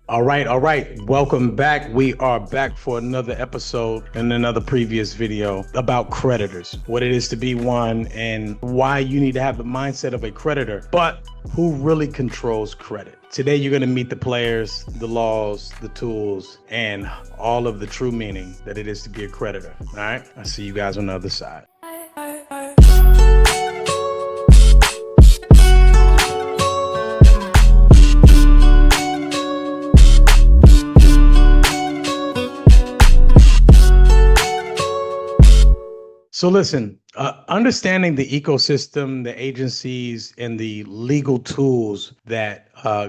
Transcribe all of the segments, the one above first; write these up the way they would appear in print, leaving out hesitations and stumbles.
All right. Welcome back. We are back for another episode and another previous video about creditors, what it is to be one and why you need to have the mindset of a creditor, but who really controls credit. Today, you're going to meet the players, the laws, the tools, and all of the true meaning that it is to be a creditor. All right. I'll see you guys on the other side. So listen, understanding the ecosystem, the agencies, and the legal tools that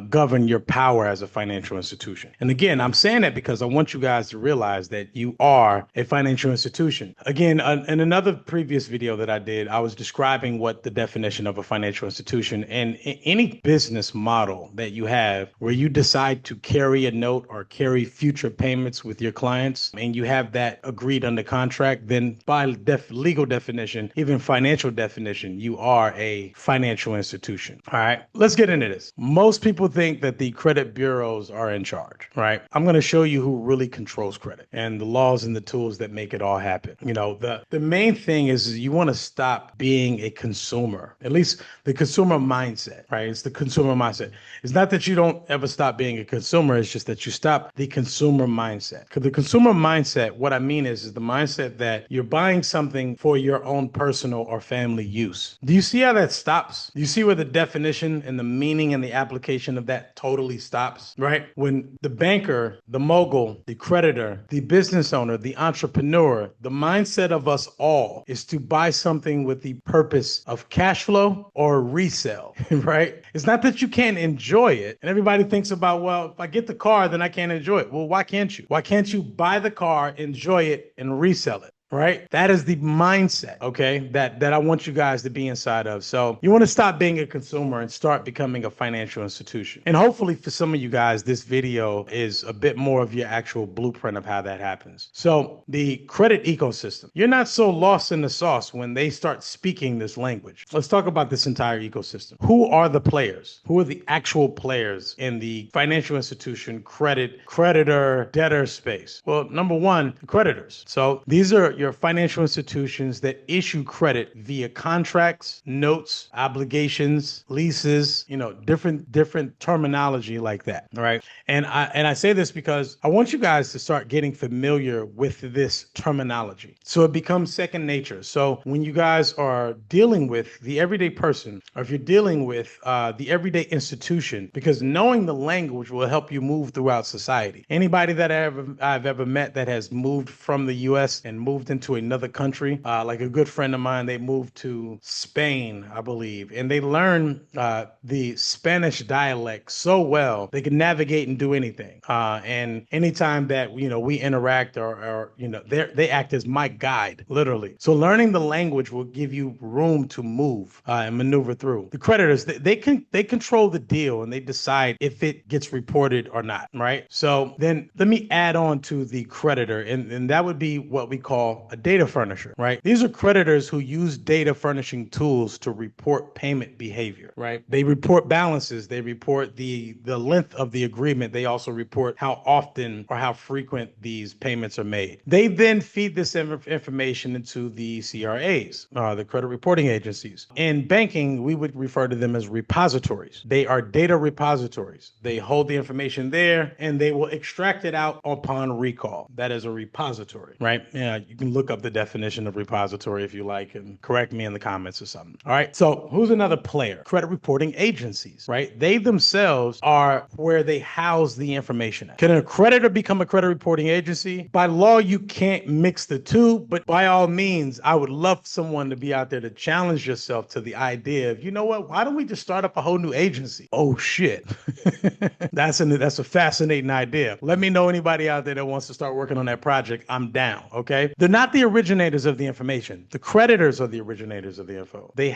govern your power as a financial institution. And again, I'm saying that because I want you guys to realize that you are a financial institution. Again, in another previous video that I did, I was describing what the definition of a financial institution and any business model that you have where you decide to carry a note or carry future payments with your clients and you have that agreed under contract, then by legal definition, even financial definition, you are a financial institution. All right, let's get into this. Most people think that the credit bureaus are in charge, right? I'm going to show you who really controls credit and the laws and the tools that make it all happen. You know, the main thing is you want to stop being a consumer, at least the consumer mindset, right? It's the consumer mindset. It's not that you don't ever stop being a consumer. It's just that you stop the consumer mindset. Because the consumer mindset, what I mean is the mindset that you're buying something for your own personal or family use. Do you see how that stops? Do you see where the definition and the meaning and the application of that totally stops, right? When the banker, the mogul, the creditor, the business owner, the entrepreneur, the mindset of us all is to buy something with the purpose of cash flow or resell, right? It's not that you can't enjoy it. And everybody thinks about, well, if I get the car, then I can't enjoy it. Well, why can't you? Why can't you buy the car, enjoy it, and resell it? Right? That is the mindset, okay, that I want you guys to be inside of. So you want to stop being a consumer and start becoming a financial institution. And hopefully for some of you guys, this video is a bit more of your actual blueprint of how that happens. So the credit ecosystem, you're not so lost in the sauce when they start speaking this language. Let's talk about this entire ecosystem. Who are the players? Who are the actual players in the financial institution, creditor, debtor space? Well, number one, the creditors. So these are your financial institutions that issue credit via contracts, notes, obligations, leases, different terminology like that. All right. And I say this because I want you guys to start getting familiar with this terminology. So it becomes second nature. So when you guys are dealing with the everyday person, or if you're dealing with the everyday institution, because knowing the language will help you move throughout society. Anybody that I've ever met that has moved from the US and moved into another country, like a good friend of mine, they moved to Spain, I believe, and they learned the Spanish dialect so well they can navigate and do anything. And anytime that we interact or they act as my guide, literally. So learning the language will give you room to move and maneuver through. The creditors, they control the deal and they decide if it gets reported or not, right? So then let me add on to the creditor, and that would be what we call a data furnisher, right? These are creditors who use data furnishing tools to report payment behavior, right? They report balances, they report the length of the agreement, they also report how often or how frequent these payments are made. They then feed this information into the CRAs, the credit reporting agencies. In banking, we would refer to them as repositories. They are data repositories. They hold the information there and they will extract it out upon recall. That is a repository, right? Yeah, you can look up the definition of repository if you like and correct me in the comments or something. All right. So who's another player? Credit reporting agencies, right? They themselves are where they house the information at. Can a creditor become a credit reporting agency? By law, you can't mix the two, but by all means, I would love someone to be out there to challenge yourself to the idea of, you know what, why don't we just start up a whole new agency? Oh shit. That's a fascinating idea. Let me know anybody out there that wants to start working on that project. I'm down. Okay. They're not the originators of the information. The creditors are the originators of the info. They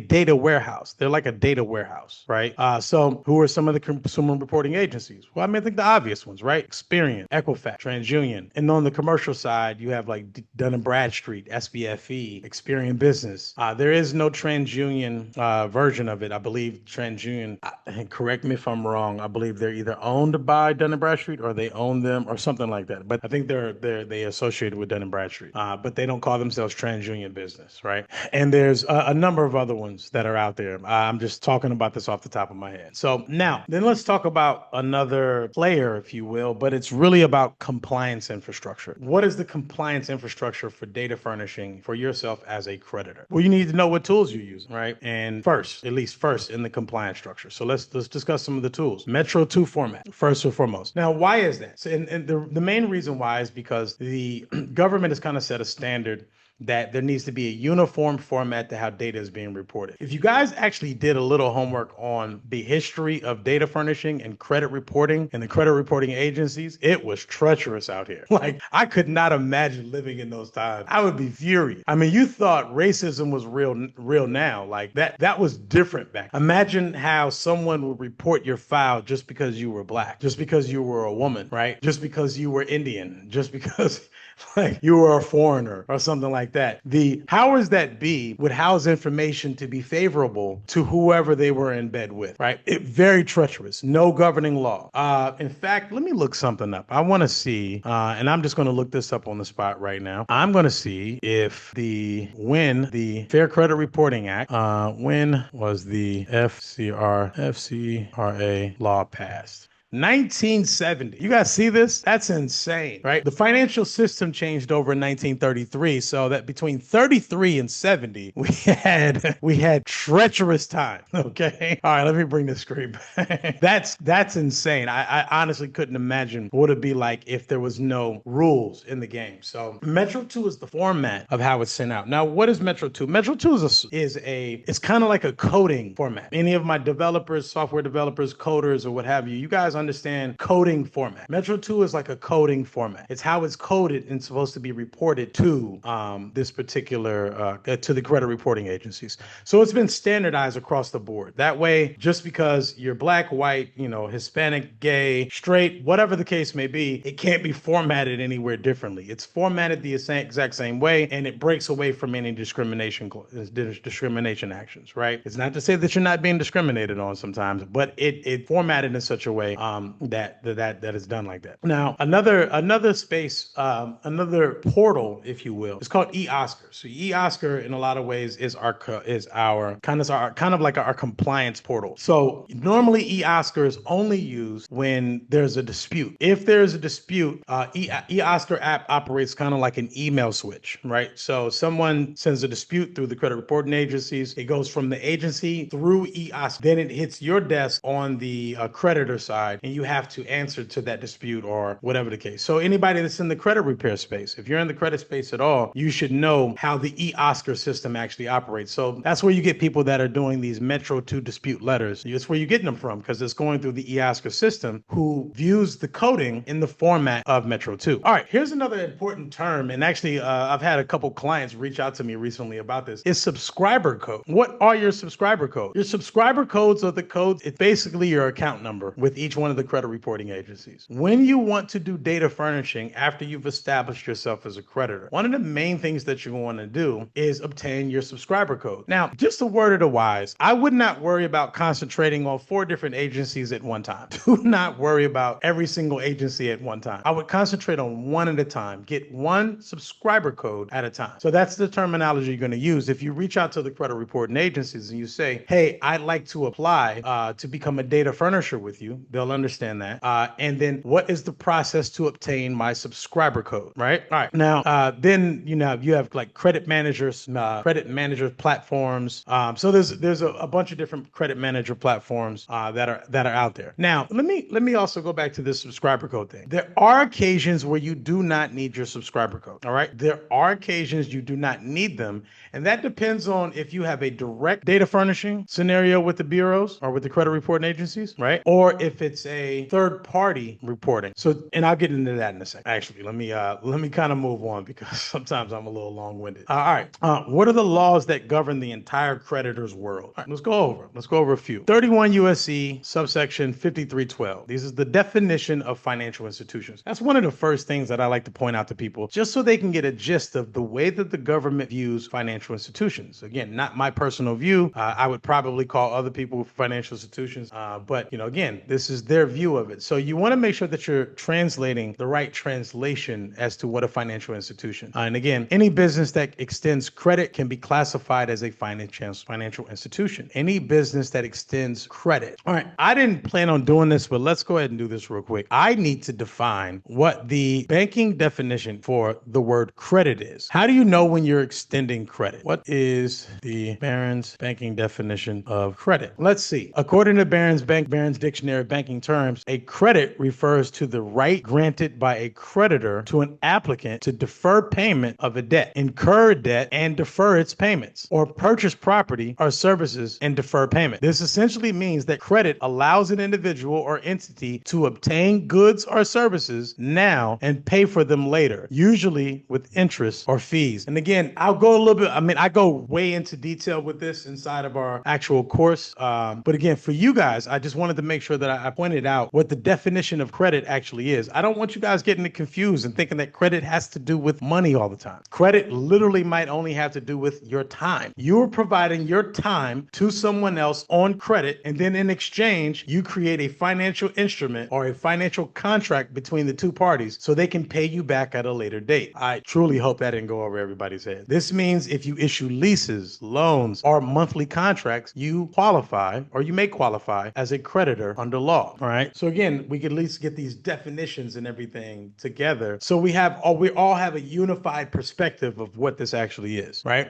data warehouse. They're like a data warehouse, right? So who are some of the consumer reporting agencies? Well, I mean, I think the obvious ones, right? Experian, Equifax, TransUnion. And on the commercial side, you have like Dun & Bradstreet, SBFE, Experian Business. There is no TransUnion version of it. I believe TransUnion, and correct me if I'm wrong, I believe they're either owned by Dun & Bradstreet or they own them or something like that. But I think they associated with Dun & Bradstreet, but they don't call themselves TransUnion Business, right? And there's a number of other ones that are out there. I'm just talking about this off the top of my head. So now, then let's talk about another player, if you will, but it's really about compliance infrastructure. What is the compliance infrastructure for data furnishing for yourself as a creditor? Well, you need to know what tools you're using, right? And at least first in the compliance structure. So let's discuss some of the tools. Metro 2 format, first and foremost. Now, why is that? So, and the main reason why is because the government has kind of set a standard that there needs to be a uniform format to how data is being reported. If you guys actually did a little homework on the history of data furnishing and credit reporting and the credit reporting agencies, it was treacherous out here. Like, I could not imagine living in those times. I would be furious. I mean, you thought racism was real now. Like that was different back. Imagine how someone would report your file just because you were black, just because you were a woman, right? Just because you were Indian, just because like you were a foreigner or something like that. The powers that be would house information to be favorable to whoever they were in bed with, right? Very treacherous, no governing law. In fact, let me look something up. I want to see, and I'm just going to look this up on the spot right now. I'm going to see if when the Fair Credit Reporting Act, when was the FCRA law passed? 1970. You guys see this? That's insane, right? The financial system changed over in 1933, so that between 33 and 70, we had treacherous time. Okay. All right, let me bring the screen back. That's insane. I honestly couldn't imagine what it'd be like if there was no rules in the game. So Metro 2 is the format of how it's sent out. Now, what is Metro 2? Metro 2 it's kind of like a coding format. Any of my developers, software developers, coders, or what have you guys understand coding format. Metro 2 is like a coding format. It's how it's coded and supposed to be reported to this particular, to the credit reporting agencies. So it's been standardized across the board. That way, just because you're black, white, Hispanic, gay, straight, whatever the case may be, it can't be formatted anywhere differently. It's formatted the exact same way, and it breaks away from any discrimination actions, right? It's not to say that you're not being discriminated on sometimes, but it formatted in such a way that is done like that. Now, another space, another portal, if you will, it's called eOscar. So eOscar, in a lot of ways, is our kind of like our compliance portal. So normally eOscar is only used when there's a dispute. If there's a dispute, eOscar app operates kind of like an email switch, right? So someone sends a dispute through the credit reporting agencies. It goes from the agency through eOscar. Then it hits your desk on the creditor side, and you have to answer to that dispute or whatever the case. So anybody that's in the credit repair space, if you're in the credit space at all, you should know how the eOscar system actually operates. So that's where you get people that are doing these Metro 2 dispute letters. It's where you're getting them from, because it's going through the eOscar system, who views the coding in the format of Metro 2. All right, here's another important term, and actually I've had a couple clients reach out to me recently about this. It's subscriber code. What are your subscriber codes? Your subscriber codes are the codes. It's basically your account number with each one of the credit reporting agencies. When you want to do data furnishing after you've established yourself as a creditor, one of the main things that you want to do is obtain your subscriber code. Now, just a word of the wise, I would not worry about concentrating on 4 different agencies at one time. Do not worry about every single agency at one time. I would concentrate on one at a time. Get one subscriber code at a time. So that's the terminology you're going to use. If you reach out to the credit reporting agencies and you say, hey, I'd like to apply to become a data furnisher with you, they'll understand that. And then what is the process to obtain my subscriber code, right? All right. Now, then, you have like credit managers platforms. So there's a bunch of different credit manager platforms that are out there. Now, let me also go back to this subscriber code thing. There are occasions where you do not need your subscriber code. All right. There are occasions you do not need them. And that depends on if you have a direct data furnishing scenario with the bureaus or with the credit reporting agencies, right? Or if it's say third-party reporting. So, and I'll get into that in a second. Actually, let me kind of move on because sometimes I'm a little long-winded. All right. What are the laws that govern the entire creditors world? All right, let's go over a few. 31 USC subsection 5312. This is the definition of financial institutions. That's one of the first things that I like to point out to people, just so they can get a gist of the way that the government views financial institutions. Again, not my personal view. I would probably call other people financial institutions, but again, this is their view of it. So you want to make sure that you're translating the right translation as to what a financial institution. And again, any business that extends credit can be classified as a financial institution. Any business that extends credit. All right, I didn't plan on doing this, but let's go ahead and do this real quick. I need to define what the banking definition for the word credit is. How do you know when you're extending credit? What is the Barron's banking definition of credit? Let's see. According to Barron's Dictionary of Banking Terms, a credit refers to the right granted by a creditor to an applicant to defer payment of a debt, incur a debt and defer its payments, or purchase property or services and defer payment. This essentially means that credit allows an individual or entity to obtain goods or services now and pay for them later, usually with interest or fees. And again, I'll go a little bit, I go way into detail with this inside of our actual course. But again, for you guys, I just wanted to make sure that I pointed out what the definition of credit actually is. I don't want you guys getting it confused and thinking that credit has to do with money all the time. Credit literally might only have to do with your time. You're providing your time to someone else on credit, and then in exchange, you create a financial instrument or a financial contract between the two parties so they can pay you back at a later date. I truly hope that didn't go over everybody's head. This means if you issue leases, loans, or monthly contracts, you qualify or you may qualify as a creditor under law. All right. So again, we can at least get these definitions and everything together. So we all have a unified perspective of what this actually is, right?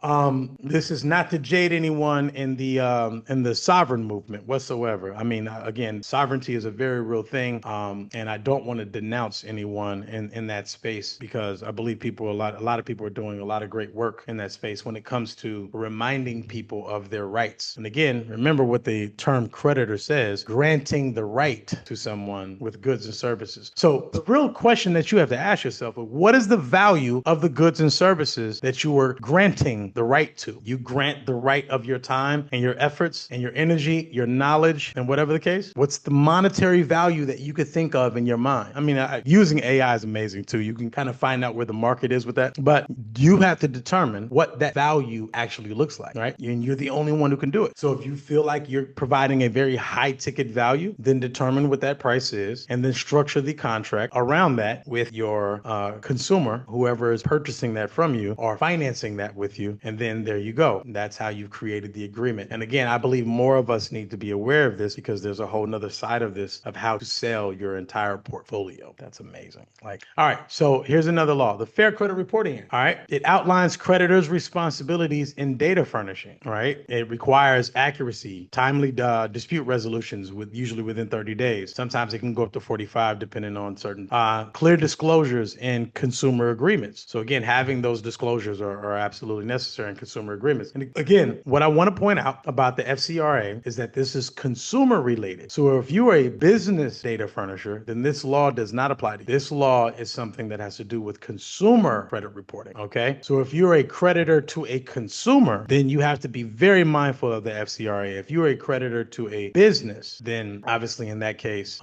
This is not to jade anyone in the sovereign movement whatsoever. I mean, again, sovereignty is a very real thing. And I don't want to denounce anyone in that space, because I believe a lot of people are doing a lot of great work in that space when it comes to reminding people of their rights. And again, remember what the term creditor says: granting the right to someone with goods and services. So the real question that you have to ask yourself is, what is the value of the goods and services that you are granting the right to? You grant the right of your time and your efforts and your energy, your knowledge, and whatever the case. What's the monetary value that you could think of in your mind? I mean, using AI is amazing too. You can kind of find out where the market is with that, but you have to determine what that value actually looks like, right? And you're the only one who can do it. So if you feel like you're providing a very high ticket value, then determine what that price is and then structure the contract around that with your consumer, whoever is purchasing that from you or financing that with you. And then there you go. That's how you've created the agreement. And again, I believe more of us need to be aware of this, because there's a whole nother side of this of how to sell your entire portfolio. That's amazing. All right, so here's another law, the Fair Credit Reporting Act. All right, it outlines creditors' responsibilities in data furnishing. All right, it requires accuracy, timely dispute resolutions usually within 30 days. Sometimes it can go up to 45 depending on certain clear disclosures in consumer agreements. So again, having those disclosures are absolutely necessary in consumer agreements. And again, what I want to point out about the FCRA is that this is consumer related. So if you are a business data furnisher, then this law does not apply to you. This law is something that has to do with consumer credit reporting. Okay. So if you're a creditor to a consumer, then you have to be very mindful of the FCRA. If you're a creditor to a business, then obviously in that case,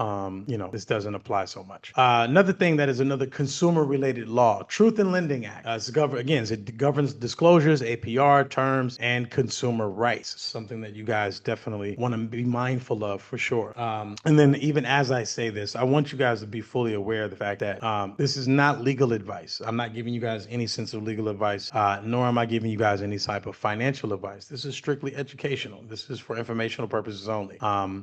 this doesn't apply so much. Another thing that is another consumer related law, Truth in Lending Act. It governs disclosures, APR terms, and consumer rights. Something that you guys definitely want to be mindful of for sure. And then even as I say this, I want you guys to be fully aware of the fact that this is not legal advice. I'm not giving you guys any sense of legal advice, nor am I giving you guys any type of financial advice. This is strictly educational. This is for informational purposes only.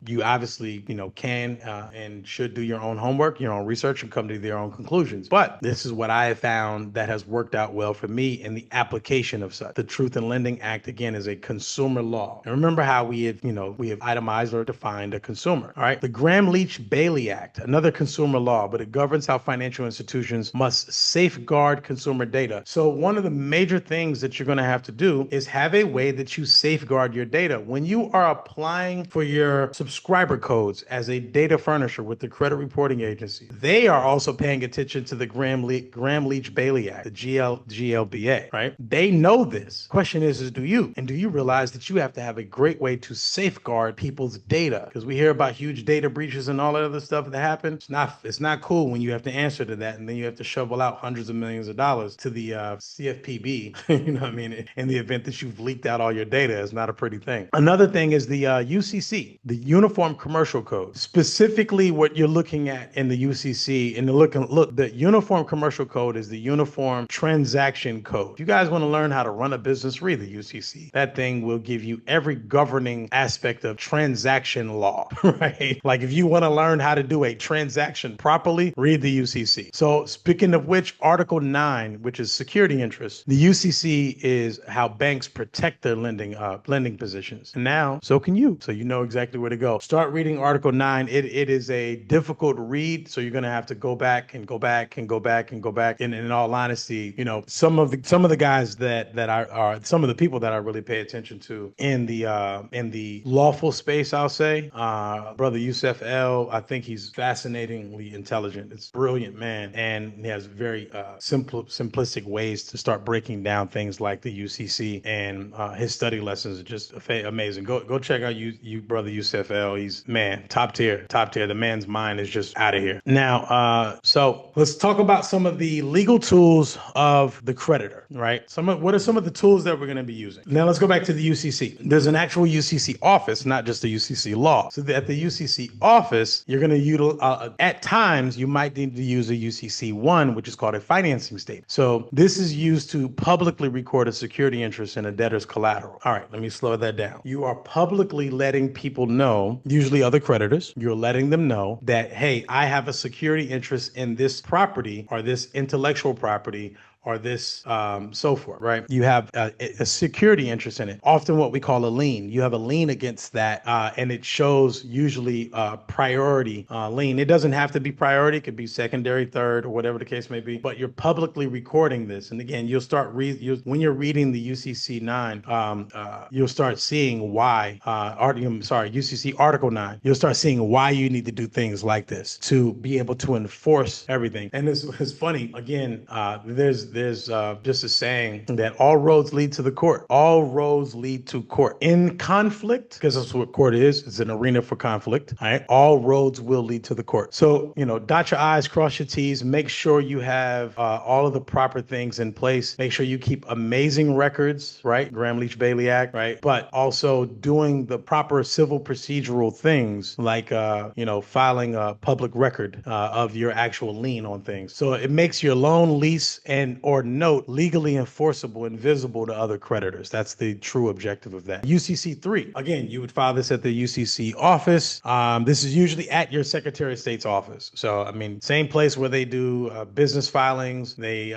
You obviously, can and should do your own homework, your own research, and come to your own conclusions. But this is what I have found that has worked out well for me in the application of such. The Truth in Lending Act, again, is a consumer law. And remember how we have itemized or defined a consumer. All right. The Gramm-Leach-Bailey Act, another consumer law, but it governs how financial institutions must safeguard consumer data. So one of the major things that you're going to have to do is have a way that you safeguard your data. When you are applying for your subscriber codes as a a data furnisher with the credit reporting agency, they are also paying attention to the Gramm-Leach-Bailey Act, the GLBA, right? They know this. Question is do you? And do you realize that you have to have a great way to safeguard people's data? Because we hear about huge data breaches and all that other stuff that happen. It's not cool when you have to answer to that, and then you have to shovel out hundreds of millions of dollars to the CFPB. You know what I mean? In the event that you've leaked out all your data, it's not a pretty thing. Another thing is the UCC, the Uniform Commercial Code. Specifically, what you're looking at in the UCC, and the Uniform Commercial Code is the Uniform Transaction Code. If you guys want to learn how to run a business, read the UCC. That thing will give you every governing aspect of transaction law, right? Like if you want to learn how to do a transaction properly, read the UCC. So speaking of which, Article 9, which is security interest, the UCC is how banks protect their lending positions. And now, so can you. So you know exactly where to go. Start reading Article 9. It is a difficult read, so you're going to have to go back and go back and go back and go back. And in all honesty, you know, some of the guys that are some of the people that I really pay attention to in the lawful space, I'll say, Brother Yusef L. I think he's fascinatingly intelligent. It's a brilliant man, and he has very simplistic ways to start breaking down things like the UCC, and his study lessons are just amazing. Go check out you Brother Yusef L. He's, man, top tier. The man's mind is just out of here. Now, so let's talk about some of the legal tools of the creditor, right? What are some of the tools that we're going to be using? Now let's go back to the UCC. There's an actual UCC office, not just a UCC law. So at the UCC office, you're going to utilize, at times, you might need to use a UCC 1, which is called a financing statement. So this is used to publicly record a security interest in a debtor's collateral. All right, let me slow that down. You are publicly letting people know, usually other creditors, you're letting them know that, hey, I have a security interest in this property or this intellectual property or this so forth, right? You have a security interest in it, often what we call a lien. You have a lien against that, and it shows usually priority lien. It doesn't have to be priority. It could be secondary, third, or whatever the case may be, but you're publicly recording this. And again, you'll start when you're reading the UCC 9, you'll start seeing why, UCC Article 9, you'll start seeing why you need to do things like this to be able to enforce everything. And it's funny, again, there's just a saying that all roads lead to the court. All roads lead to court. In conflict, because that's what court is, it's an arena for conflict, all right? All roads will lead to the court. So, you know, dot your I's, cross your T's, make sure you have all of the proper things in place. Make sure you keep amazing records, right? Gramm-Leach-Bailey Act, right? But also doing the proper civil procedural things like, filing a public record of your actual lien on things. So it makes your loan, lease, or note legally enforceable and visible to other creditors. That's the true objective of that. UCC 3, again, you would file this at the UCC office. This is usually at your Secretary of State's office. So, I mean, same place where they do business filings. They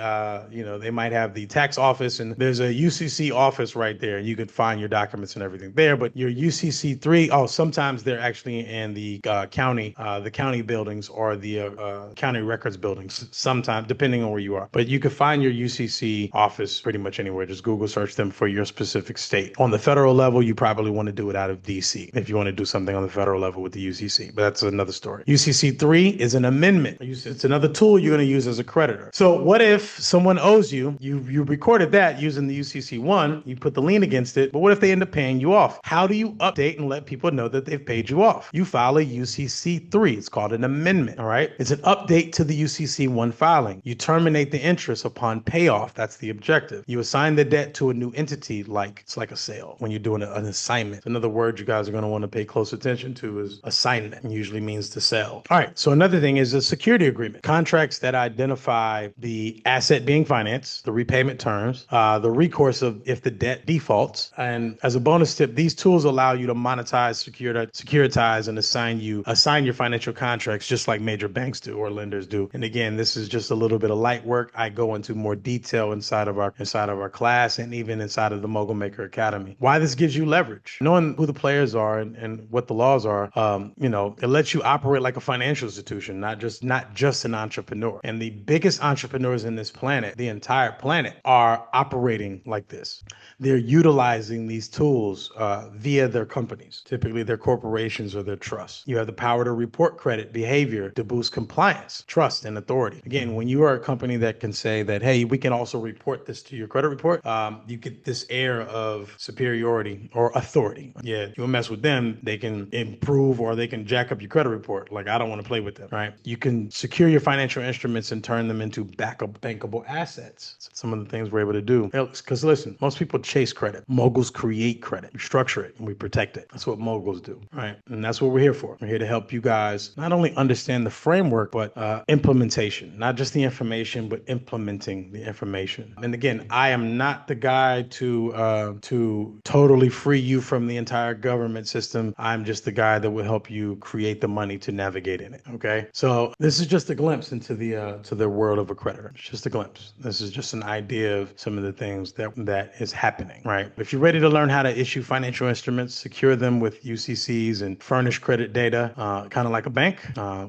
might have the tax office, and there's a UCC office right there. You could find your documents and everything there. But your UCC 3, sometimes they're actually in the county buildings or the county records buildings, sometimes, depending on where you are. But you can find your UCC office pretty much anywhere. Just Google search them for your specific state. On the federal level, you probably want to do it out of DC if you want to do something on the federal level with the UCC, but that's another story. UCC 3 is an amendment. It's another tool you're going to use as a creditor. So what if someone owes you recorded that using the UCC 1, you put the lien against it, but what if they end up paying you off? How do you update and let people know that they've paid you off? You file a UCC 3. It's called an amendment, all right? It's an update to the UCC 1 filing. You terminate the interest upon payoff. That's the objective. You assign the debt to a new entity, it's like a sale when you're doing an assignment. Another word you guys are going to want to pay close attention to is assignment. It usually means to sell. All right. So another thing is a security agreement. Contracts that identify the asset being financed, the repayment terms, the recourse of if the debt defaults. And as a bonus tip, these tools allow you to monetize, securitize, and assign your financial contracts just like major banks do or lenders do. And again, this is just a little bit of light work. I go into into more detail inside of our class and even inside of the Mogul Maker Academy. Why this gives you leverage, knowing who the players are and what the laws are. It lets you operate like a financial institution, not just an entrepreneur. And the biggest entrepreneurs in this planet, the entire planet, are operating like this. They're utilizing these tools via their companies, typically their corporations or their trusts. You have the power to report credit behavior to boost compliance, trust, and authority. Again, when you are a company that can say that, hey, we can also report this to your credit report, you get this air of superiority or authority. Yeah, you'll mess with them, they can improve or they can jack up your credit report. Like, I don't want to play with them, right? You can secure your financial instruments and turn them into backup bankable assets. So some of the things we're able to do. Because listen, most people chase credit. Moguls create credit. We structure it and we protect it. That's what moguls do, right? And that's what we're here for. We're here to help you guys not only understand the framework, but implementation, not just the information, but implementing the information. And again, I am not the guy to totally free you from the entire government system. I'm just the guy that will help you create the money to navigate in it. Okay. So this is just a glimpse into the world of a creditor. It's just a glimpse. This is just an idea of some of the things that is happening, right? If you're ready to learn how to issue financial instruments, secure them with UCCs and furnish credit data, kind of like a bank,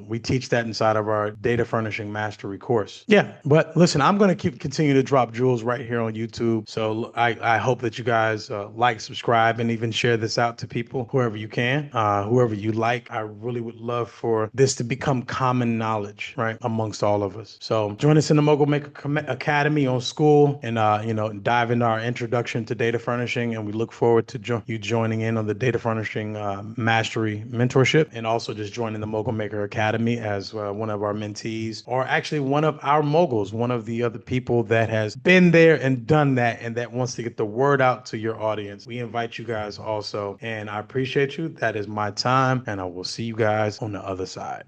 we teach that inside of our Data Furnishing Mastery course. Yeah, but listen, I'm going to continue to drop jewels right here on YouTube. So I hope that you guys like, subscribe, and even share this out to people, whoever you can, whoever you like. I really would love for this to become common knowledge, right, amongst all of us. So join us in the Mogul Maker Academy on School and, dive into our introduction to data furnishing. And we look forward to you joining in on the Data Furnishing Mastery Mentorship, and also just joining the Mogul Maker Academy as one of our mentees, or actually one of our moguls, one of the other people that has been there and done that and that wants to get the word out to your audience. We invite you guys also, and I appreciate you. That is my time, and I will see you guys on the other side.